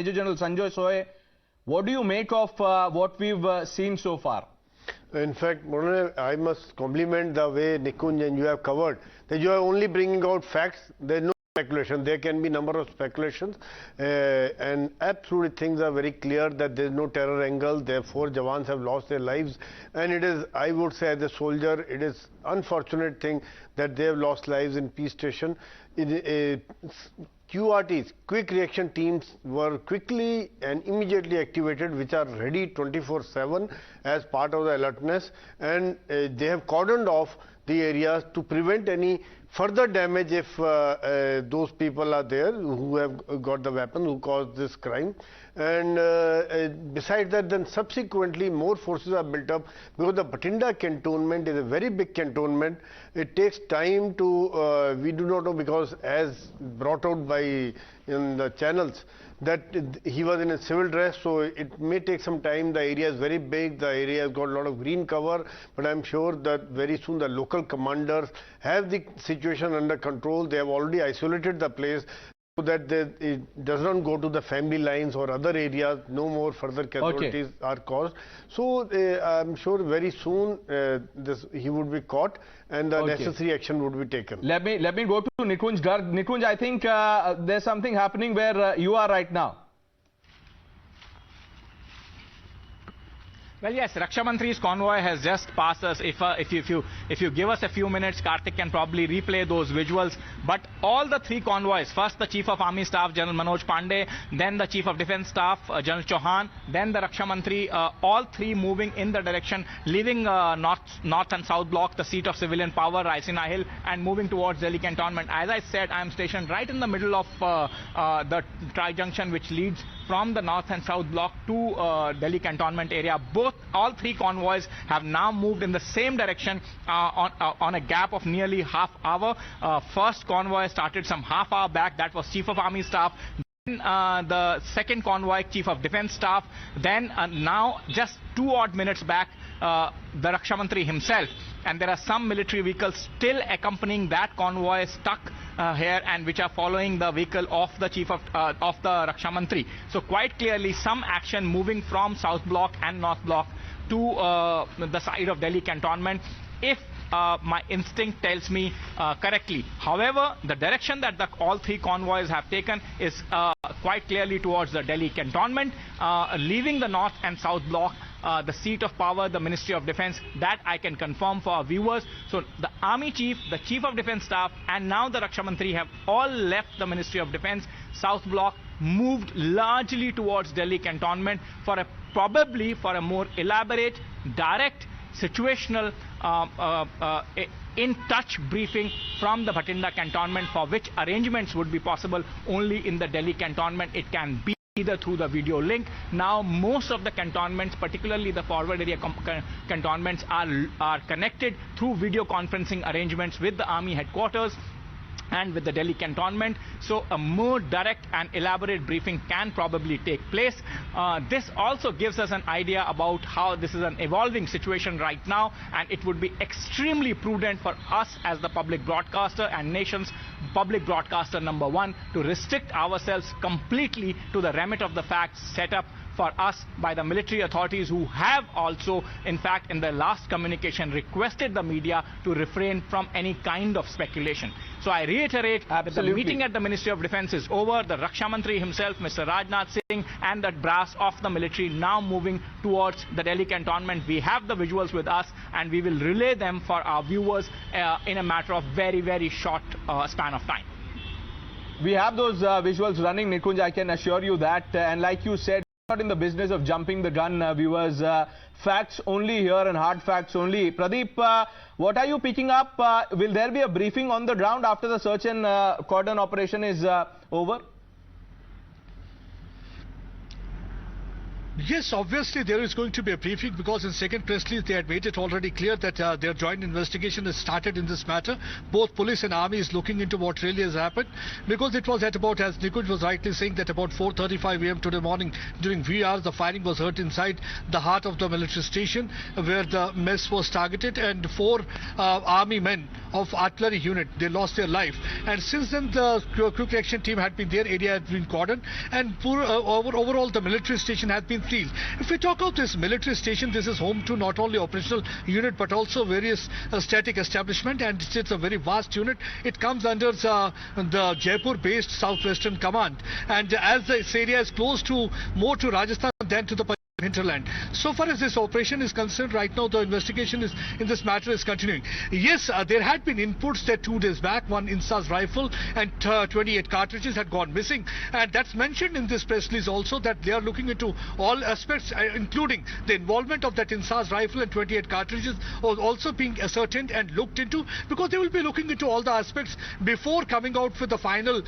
Major General Sanjay Soy. What do you make of what we've seen so far? In fact, Murali, I must compliment the way Nikunj and you have covered that you are only bringing out facts. There is no speculation. There can be number of speculations, and absolutely things are very clear that there is no terror angle. Therefore, Jawans have lost their lives, and it is, I would say, as a soldier, it is unfortunate thing that they have lost lives in peace station. QRTs, quick reaction teams, were quickly and immediately activated, which are ready 24/7 as part of the alertness, and they have cordoned off the areas to prevent any further damage if those people are there who have got the weapon who caused this crime. And besides that, then subsequently more forces are built up because the Bathinda cantonment is a very big cantonment. It takes time to, we do not know, because as brought out by in the channels, that he was in a civil dress, so it may take some time. The area is very big, the area has got a lot of green cover, but I'm sure that very soon the local commanders have the situation under control. They have already isolated the place so that it does not go to the family lines or other areas. No more further casualties are caused. So I'm sure very soon he would be caught and the necessary action would be taken. Let me go to Nikunj Garg. Nikunj, I think there's something happening where you are right now. Well, yes, Raksha Mantri's convoy has just passed us. If you give us a few minutes, Karthik can probably replay those visuals. But all the three convoys, first the Chief of Army Staff, General Manoj Pandey, then the Chief of Defence Staff, General Chauhan, then the Raksha Mantri, all three moving in the direction, leaving North and South Block, the seat of civilian power, Raisina Hill, and moving towards Delhi Cantonment. As I said, I am stationed right in the middle of the tri-junction which leads from the North and South Block to Delhi Cantonment area. All three convoys have now moved in the same direction on a gap of nearly half hour. First convoy started some half hour back. That was Chief of Army Staff. Then the second convoy, Chief of Defence Staff. Then now, just 2 odd minutes back, the Raksha Mantri himself. And there are some military vehicles still accompanying that convoy stuck here, and which are following the vehicle of the Chief of the Raksha Mantri. So quite clearly some action moving from South Block and North Block to the side of Delhi Cantonment, if my instinct tells me correctly. However, the direction that all three convoys have taken is quite clearly towards the Delhi Cantonment, leaving the North and South Block, the seat of power, the Ministry of Defence. That I can confirm for our viewers. So the Army Chief, the Chief of Defence Staff, and now the Raksha Mantri have all left the Ministry of Defence. South Block moved largely towards Delhi Cantonment for probably for a more elaborate, direct, situational, in-touch briefing from the Bathinda Cantonment, for which arrangements would be possible only in the Delhi Cantonment. It can be either through the video link. Now most of the cantonments, particularly the forward area cantonments, are connected through video conferencing arrangements with the Army headquarters and with the Delhi Cantonment. So a more direct and elaborate briefing can probably take place. This also gives us an idea about how this is an evolving situation right now, and it would be extremely prudent for us as the public broadcaster and nation's public broadcaster #1 to restrict ourselves completely to the remit of the facts set up for us by the military authorities, who have also, in fact, in their last communication, requested the media to refrain from any kind of speculation. So I reiterate that the meeting at the Ministry of Defence is over. The Raksha Mantri himself, Mr. Rajnath Singh, and the brass of the military now moving towards the Delhi Cantonment. We have the visuals with us, and we will relay them for our viewers in a matter of very, very short span of time. We have those visuals running, Nikunj, I can assure you that. And like you said, not in the business of jumping the gun, viewers. Facts only here and hard facts only. Pradeep, what are you picking up? Will there be a briefing on the ground after the search and cordon operation is over? Yes, obviously there is going to be a briefing because in second press release they had made it already clear that their joint investigation has started in this matter. Both police and army is looking into what really has happened because it was at about, as Nikunj was rightly saying, that about 4:35 a.m. today morning during VR the firing was heard inside the heart of the military station where the mess was targeted, and four army men of artillery unit, they lost their life. And since then the quick reaction team had been there, area had been cordoned, and overall the military station has been seized. If we talk of this military station, this is home to not only operational unit but also various static establishment, and it's a very vast unit. It comes under the Jaipur based Southwestern Command, and as this area is close to more to Rajasthan than to the hinterland. So far as this operation is concerned, right now the investigation is in this matter is continuing. Yes, there had been inputs that 2 days back one INSAS rifle and 28 cartridges had gone missing, and that's mentioned in this press release also, that they are looking into all aspects including the involvement of that INSAS rifle and 28 cartridges also being ascertained and looked into, because they will be looking into all the aspects before coming out with the final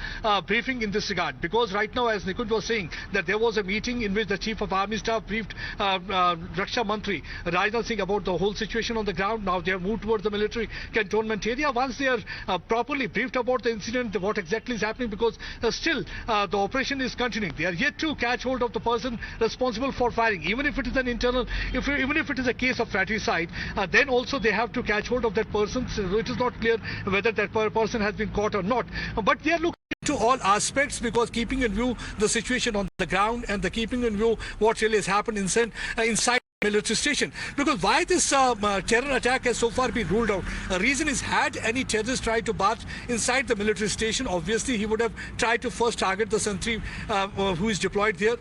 briefing in this regard. Because right now, as Nikunj was saying, that there was a meeting in which the Chief of Army Staff briefed Raksha Mantri Rajnath Singh about the whole situation on the ground. Now they have moved towards the military cantonment area. Once they are properly briefed about the incident, what exactly is happening, because still the operation is continuing. They are yet to catch hold of the person responsible for firing. Even if it is an internal, even if it is a case of fratricide, then also they have to catch hold of that person. So it is not clear whether that person has been caught or not. But they are looking to all aspects, because keeping in view the situation on the ground and the keeping in view what really has happened inside military station. Because why this terror attack has so far been ruled out? A reason is, had any terrorist tried to barge inside the military station, obviously he would have tried to first target the sentry who is deployed there,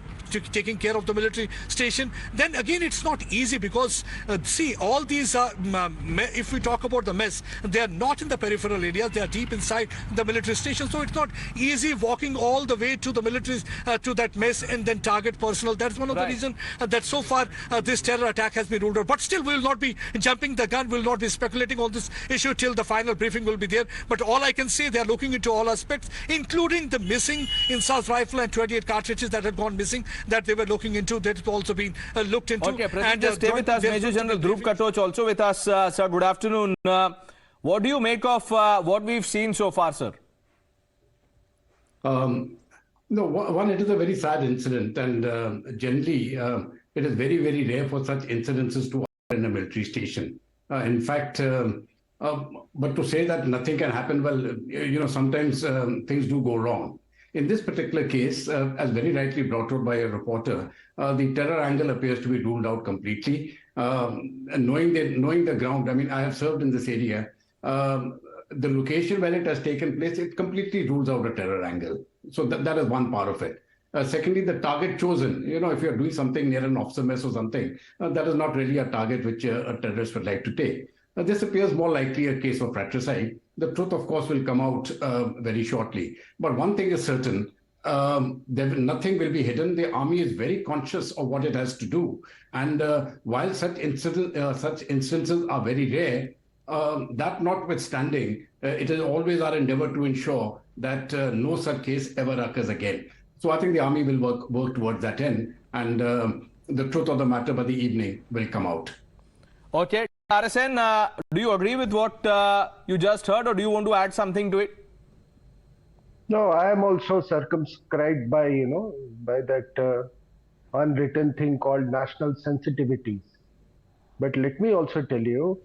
taking care of the military station. Then again, it's not easy because see, all these if we talk about the mess, they are not in the peripheral areas, they are deep inside the military station. So it's not easy walking all the way to the military to that mess and then target personnel. That's one of the reasons that so far this terror attack has been ruled out. But still, we will not be jumping the gun, we will not be speculating on this issue till the final briefing will be there. But all I can say, they are looking into all aspects, including the missing INSAS rifle and 28 cartridges that had gone missing, that they were looking into, that has also been looked into. Okay, Pradeep, just stay with us. Major General Dhruv Katoch also with us. Sir, good afternoon. What do you make of what we've seen so far, sir? No, one, it is a very sad incident, and generally it is very, very rare for such incidences to occur in a military station. In fact, but to say that nothing can happen, well, you know, sometimes things do go wrong. In this particular case, as very rightly brought out by a reporter, the terror angle appears to be ruled out completely. And knowing the ground, I mean, I have served in this area. The location where it has taken place, it completely rules out a terror angle. So that is one part of it. Secondly, the target chosen, you know, if you're doing something near an officer mess or something, that is not really a target which a terrorist would like to take. This appears more likely a case of fratricide. The truth, of course, will come out very shortly. But one thing is certain, nothing will be hidden. The army is very conscious of what it has to do. And while such instances are very rare, that notwithstanding, it is always our endeavor to ensure that no such case ever occurs again. So I think the army will work towards that end, and the truth of the matter by the evening will come out. Okay. RSN, do you agree with what you just heard, or do you want to add something to it? No, I am also circumscribed by, by that unwritten thing called national sensitivities. But let me also tell you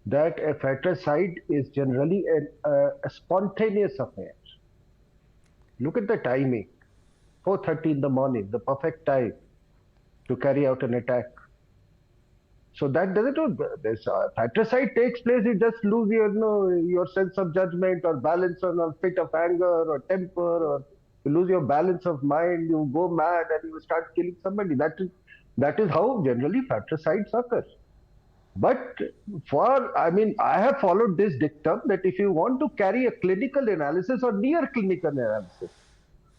that a fratricide is generally a spontaneous affair. Look at the timing. 4:30 in the morning, the perfect time to carry out an attack. So that doesn't, this fratricide takes place, you just lose your sense of judgment or balance on a fit of anger or temper, or you lose your balance of mind, you go mad and you start killing somebody. That is how generally fratricides occur. But I have followed this dictum that if you want to carry a clinical analysis or near clinical analysis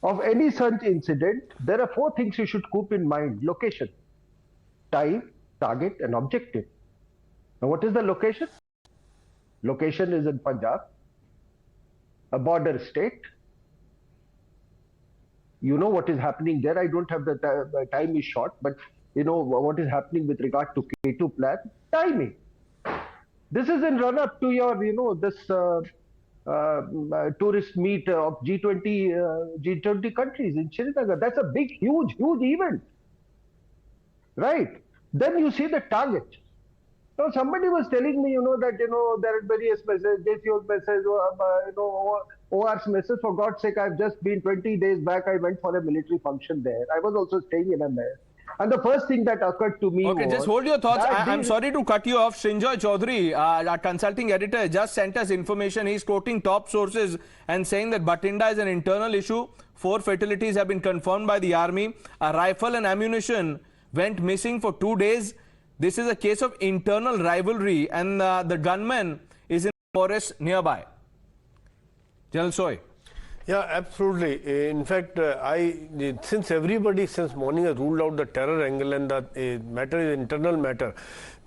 of any such incident, there are 4 things you should keep in mind: location, time, target, and objective. Now, what is the location? Location is in Punjab, a border state. You know what is happening there. I don't have the time is short, but what is happening with regard to K2 plan. Timing. This is in run-up to your, this tourist meet of G20 countries in Srinagar. That's a big, huge event, right? Then you see the target. Now somebody was telling me, that there are various messages, JCO's message, OR's message. For God's sake, I've just been 20 days back. I went for a military function there. I was also staying in a mess. And the first thing that occurred to me Okay, was... just hold your thoughts. I'm sorry to cut you off. Srinjoy Chaudhary, our consulting editor, just sent us information. He's quoting top sources and saying that Bathinda is an internal issue. 4 fatalities have been confirmed by the army. A rifle and ammunition went missing for 2 days. This is a case of internal rivalry, and the gunman is in the forest nearby. General Soy. Yeah, absolutely. In fact, since everybody since morning has ruled out the terror angle and the matter is internal matter,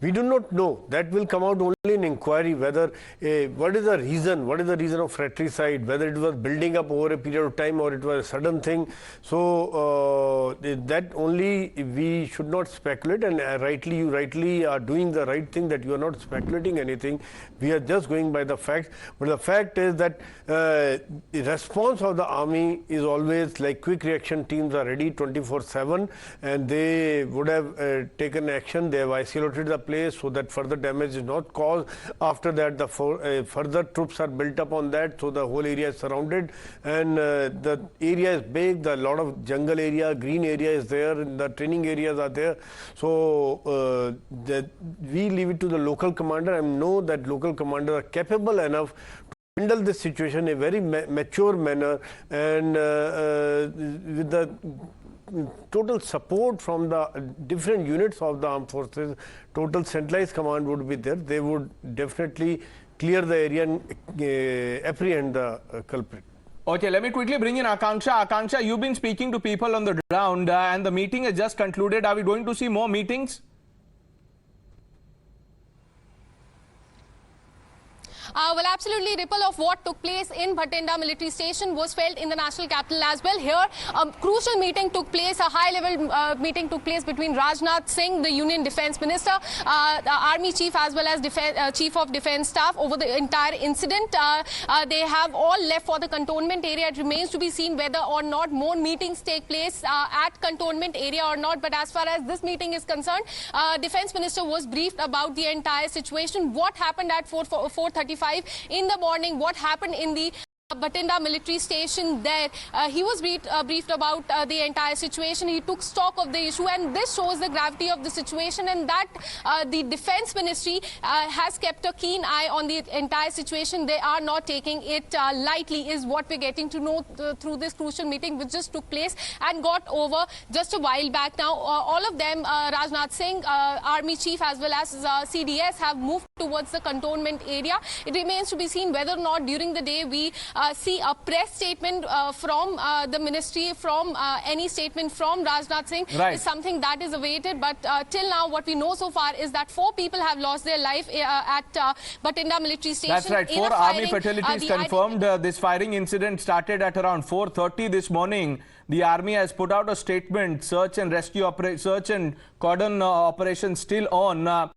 we do not know. That will come out only in inquiry whether what is the reason of fratricide, whether it was building up over a period of time or it was a sudden thing. So that only we should not speculate, and you rightly are doing the right thing that you are not speculating anything. We are just going by the facts. But the fact is that the response of the army is always like quick reaction teams are ready 24/7, and they would have taken action. They have isolated the place so that further damage is not caused. After that, the further troops are built up on that, so the whole area is surrounded, and the area is big. A lot of jungle area, green area is there, and the training areas are there. So we leave it to the local commander. I know that local commanders are capable enough to handle this situation in a very mature manner, and with the total support from the different units of the armed forces, total centralized command would be there. They would definitely clear the area and apprehend the culprit. Okay, let me quickly bring in Akanksha. Akanksha, you've been speaking to people on the ground and the meeting has just concluded. Are we going to see more meetings? Well, absolutely, ripple of what took place in Bathinda military station was felt in the national capital as well. Here, a crucial meeting took place, a high-level meeting took place between Rajnath Singh, the Union Defence Minister, the Army Chief as well as Chief of Defence Staff over the entire incident. They have all left for the cantonment area. It remains to be seen whether or not more meetings take place at cantonment area or not. But as far as this meeting is concerned, Defence Minister was briefed about the entire situation, what happened at 4:35 in the morning, what happened in the Bathinda military station there. He was briefed about the entire situation. He took stock of the issue, and this shows the gravity of the situation, and that the Defence Ministry has kept a keen eye on the entire situation. They are not taking it lightly, is what we're getting to know through this crucial meeting which just took place and got over just a while back now. All of them, Rajnath Singh, Army Chief as well as CDS, have moved towards the cantonment area. It remains to be seen whether or not during the day we see a press statement from the ministry, from any statement from Rajnath Singh. Right. Is something that is awaited. But till now, what we know so far is that 4 people have lost their life at Bathinda military station. That's right. 4 army fatalities confirmed. This firing incident started at around 4:30 this morning. The army has put out a statement. Search and rescue operation, search and cordon operation still on.